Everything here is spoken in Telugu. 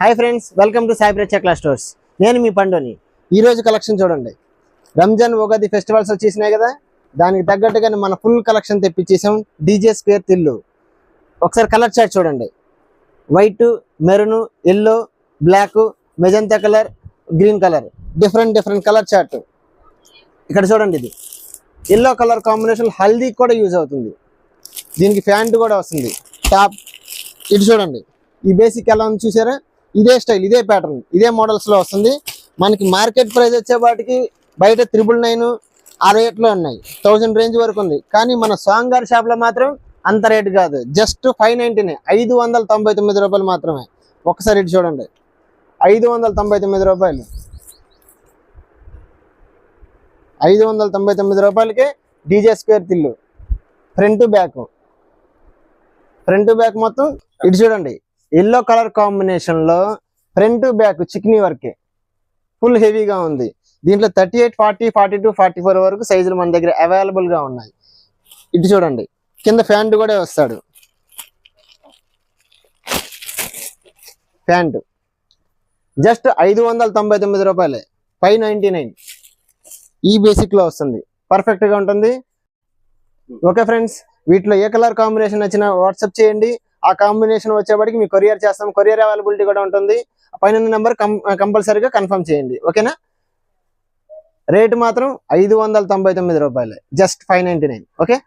Hi friends, welcome to Sai ప్రత్యేక స్టోర్స్. నేను మీ పండుని. ఈరోజు కలెక్షన్ చూడండి. రంజాన్ ఉగాది ఫెస్టివల్స్ వచ్చేసినాయి కదా, దానికి తగ్గట్టుగానే మన ఫుల్ కలెక్షన్ తెప్పించేసాం. DJ square Tillu. ఒకసారి కలర్ చార్ట్ చూడండి. White, maroon, yellow, black, magenta colour, green colour, different colour chart. ఇక్కడ చూడండి, ఇది ఎల్లో కలర్ కాంబినేషన్ హల్దీ కూడా యూజ్ అవుతుంది. దీనికి ప్యాంట్ కూడా వస్తుంది, టాప్. ఇటు చూడండి, ఈ బేసిక్ ఎలా ఉంది చూసారా? ఇదే స్టైల్, ఇదే ప్యాటర్న్, ఇదే మోడల్స్ లో వస్తుంది. మనకి మార్కెట్ ప్రైస్ వచ్చేపాటికి బయట 999 ఆ రేట్లో ఉన్నాయి, 1000 రేంజ్ వరకు ఉంది. కానీ మన సాంగార్ షాప్ లో మాత్రం అంత రేట్ కాదు, జస్ట్ 599, 599 రూపాయలు మాత్రమే. ఒకసారి ఇటు చూడండి, 599 రూపాయలు, 599 రూపాయలకే DJ square Tillu. Front back మొత్తం. ఇటు చూడండి, ఎల్లో కలర్ కాంబినేషన్ లో ఫ్రంట్ బ్యాక్ చిక్నీ వర్కే, ఫుల్ హెవీగా ఉంది. దీంట్లో 38, 40, 42, 44 వరకు సైజులు మన దగ్గర అవైలబుల్ గా ఉన్నాయి. ఇటు చూడండి, కింద ప్యాంట్ కూడా వస్తాడు. ప్యాంట్ జస్ట్ 599 రూపాయలే, 599. ఈ బేసిక్ లో వస్తుంది, పర్ఫెక్ట్ గా ఉంటుంది. ఓకే ఫ్రెండ్స్, వీటిలో ఏ కలర్ కాంబినేషన్ వచ్చినా వాట్సాప్ చేయండి. ఆ కాంబినేషన్ వచ్చేప్పటికి మీకు కొరియర్ చేస్తాం. కొరియర్ అవైలబిలిటీ కూడా ఉంటుంది. పైన నెంబర్ కంపల్సరీగా కన్ఫర్మ్ చేయండి, ఓకేనా? రేటు మాత్రం 599 రూపాయలే, జస్ట్ 599. ఓకే.